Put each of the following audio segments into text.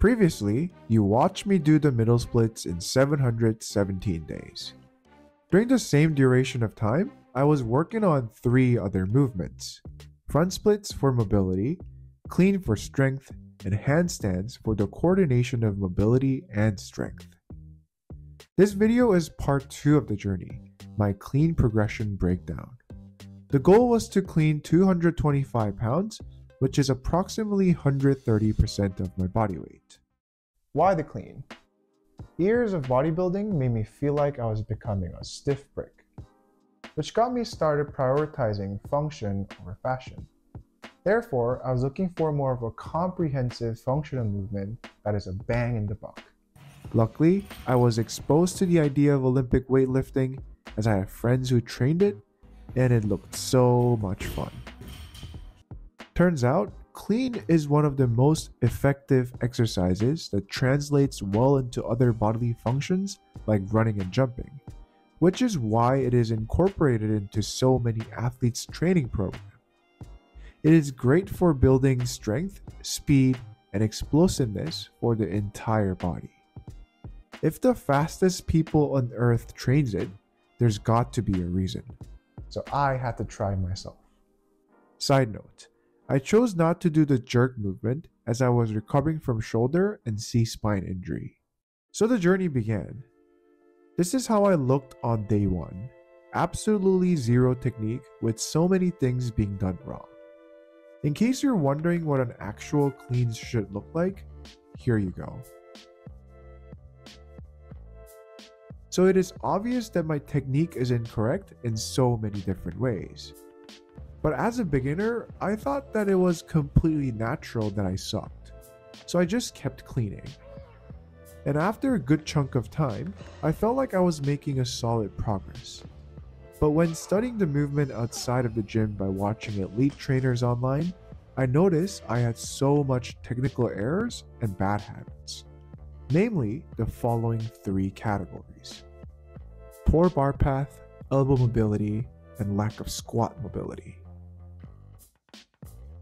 Previously, you watched me do the middle splits in 717 days. During the same duration of time, I was working on 3 other movements: front splits for mobility, clean for strength, and handstands for the coordination of mobility and strength. This video is part 2 of the journey, my clean progression breakdown. The goal was to clean 225 pounds, which is approximately 130% of my body weight. Why the clean? Years of bodybuilding made me feel like I was becoming a stiff brick, which got me started prioritizing function over fashion. Therefore, I was looking for more of a comprehensive functional movement that is a bang in the buck. Luckily, I was exposed to the idea of Olympic weightlifting as I have friends who trained it, and it looked so much fun. Turns out, clean is one of the most effective exercises that translates well into other bodily functions like running and jumping, which is why it is incorporated into so many athletes' training programs. It is great for building strength, speed, and explosiveness for the entire body. If the fastest people on earth trains it, there's got to be a reason. So I had to try myself. Side note, I chose not to do the jerk movement as I was recovering from shoulder and C-spine injury. So the journey began. This is how I looked on day 1. Absolutely zero technique with so many things being done wrong. In case you're wondering what an actual clean should look like, here you go. So it is obvious that my technique is incorrect in so many different ways. But as a beginner, I thought that it was completely natural that I sucked. So I just kept cleaning. And after a good chunk of time, I felt like I was making a solid progress. But when studying the movement outside of the gym by watching elite trainers online, I noticed I had so much technical errors and bad habits. Namely, the following 3 categories: poor bar path, elbow mobility, and lack of squat mobility.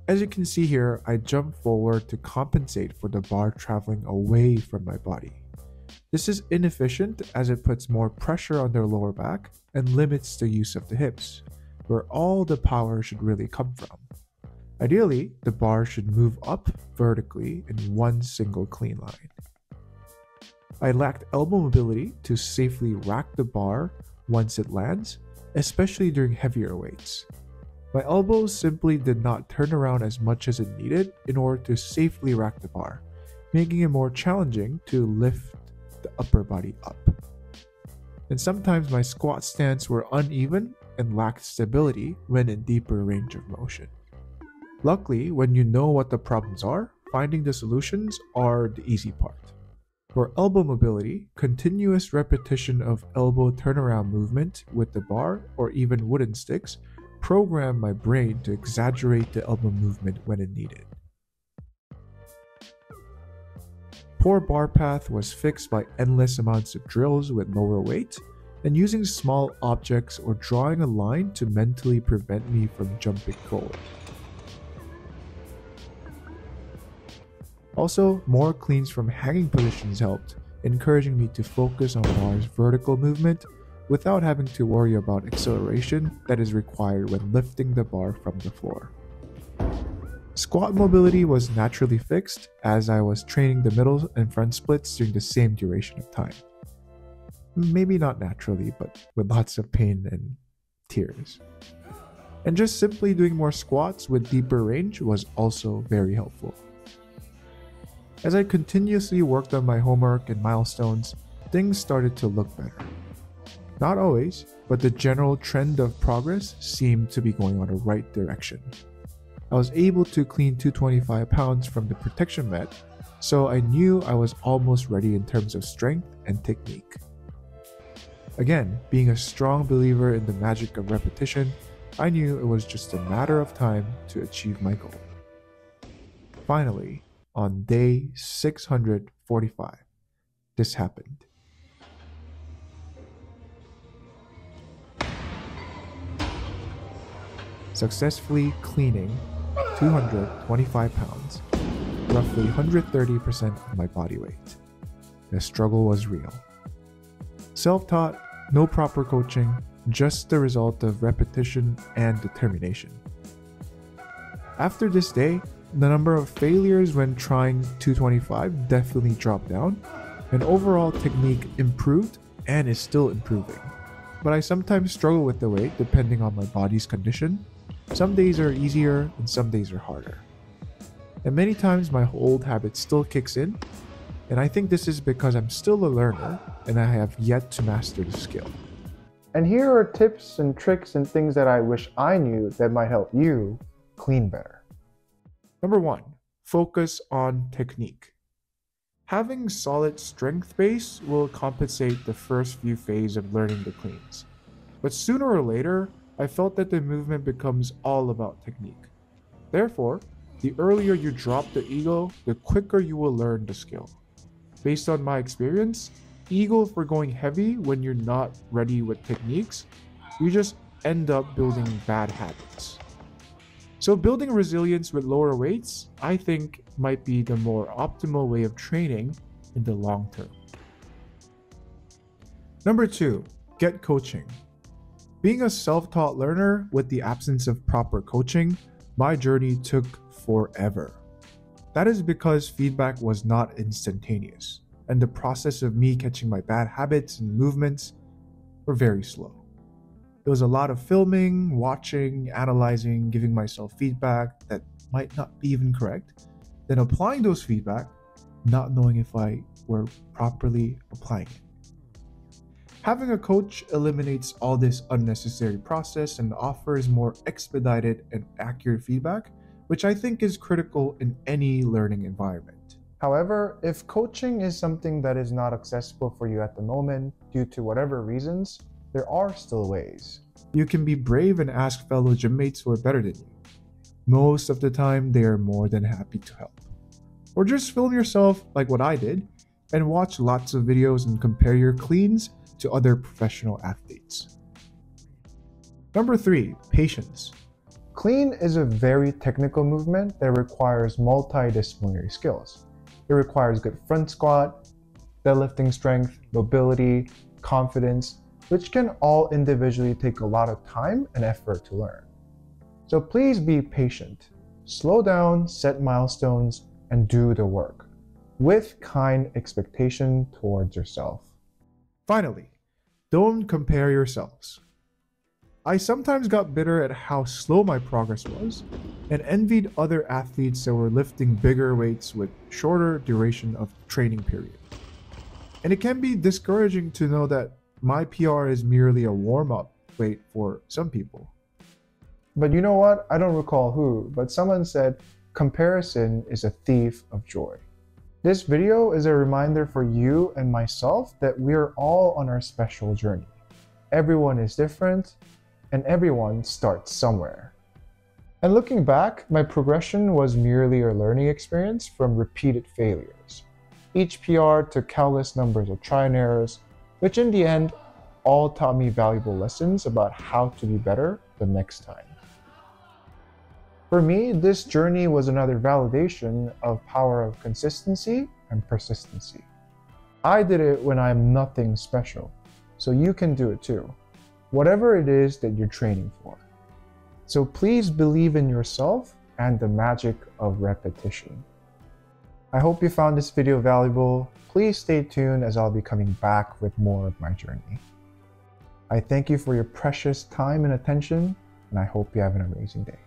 As you can see here, I jump forward to compensate for the bar traveling away from my body. This is inefficient as it puts more pressure on their lower back and limits the use of the hips, where all the power should really come from. Ideally, the bar should move up vertically in one single clean line. I lacked elbow mobility to safely rack the bar once it lands, especially during heavier weights. My elbows simply did not turn around as much as it needed in order to safely rack the bar, making it more challenging to lift the upper body up. And sometimes my squat stance were uneven and lacked stability when in deeper range of motion. Luckily, when you know what the problems are, finding the solutions are the easy part. For elbow mobility, continuous repetition of elbow turnaround movement with the bar or even wooden sticks programmed my brain to exaggerate the elbow movement when it needed. Poor bar path was fixed by endless amounts of drills with lower weight and using small objects or drawing a line to mentally prevent me from jumping forward. Also, more cleans from hanging positions helped, encouraging me to focus on bar's vertical movement without having to worry about acceleration that is required when lifting the bar from the floor. Squat mobility was naturally fixed as I was training the middle and front splits during the same duration of time. Maybe not naturally, but with lots of pain and tears. And just simply doing more squats with deeper range was also very helpful. As I continuously worked on my homework and milestones, things started to look better. Not always, but the general trend of progress seemed to be going on the right direction. I was able to clean 225 pounds from the protection mat, so I knew I was almost ready in terms of strength and technique. Again, being a strong believer in the magic of repetition, I knew it was just a matter of time to achieve my goal. Finally, on day 645, this happened. Successfully cleaning 225 pounds roughly 130% of my body weight. The struggle was real. Self-taught, no proper coaching, just the result of repetition and determination. After this day, the number of failures when trying 225 definitely dropped down, and overall technique improved and is still improving. But I sometimes struggle with the weight depending on my body's condition. Some days are easier and some days are harder. And many times my old habit still kicks in, and I think this is because I'm still a learner and I have yet to master the skill. And here are tips and tricks and things that I wish I knew that might help you clean better. Number 1, focus on technique. Having solid strength base will compensate the first few phases of learning the cleans. But sooner or later, I felt that the movement becomes all about technique. Therefore, the earlier you drop the ego, the quicker you will learn the skill. Based on my experience, ego for going heavy when you're not ready with techniques, you just end up building bad habits. So building resilience with lower weights, I think, might be the more optimal way of training in the long term. Number 2, get coaching. Being a self-taught learner with the absence of proper coaching, my journey took forever. That is because feedback was not instantaneous, and the process of me catching my bad habits and movements were very slow. It was a lot of filming, watching, analyzing, giving myself feedback that might not be even correct, then applying those feedback, not knowing if I were properly applying it. Having a coach eliminates all this unnecessary process and offers more expedited and accurate feedback, which I think is critical in any learning environment. However, if coaching is something that is not accessible for you at the moment due to whatever reasons, there are still ways. You can be brave and ask fellow gym mates who are better than you. Most of the time, they are more than happy to help. Or just film yourself like what I did and watch lots of videos and compare your cleans to other professional athletes. Number 3, patience. Clean is a very technical movement that requires multidisciplinary skills. It requires good front squat, deadlifting strength, mobility, confidence, which can all individually take a lot of time and effort to learn. So please be patient. Slow down, set milestones, and do the work with kind expectation towards yourself. Finally, don't compare yourselves. I sometimes got bitter at how slow my progress was and envied other athletes that were lifting bigger weights with shorter duration of training period. And it can be discouraging to know that my PR is merely a warm-up weight for some people. But you know what? I don't recall who, but someone said, comparison is a thief of joy. This video is a reminder for you and myself that we're all on our special journey. Everyone is different, and everyone starts somewhere. And looking back, my progression was merely a learning experience from repeated failures. Each PR took countless numbers of try and errors, which in the end all taught me valuable lessons about how to be better the next time. For me, this journey was another validation of power of consistency and persistency. I did it when I'm nothing special, so you can do it too, whatever it is that you're training for. So please believe in yourself and the magic of repetition. I hope you found this video valuable. Please stay tuned as I'll be coming back with more of my journey. I thank you for your precious time and attention, and I hope you have an amazing day.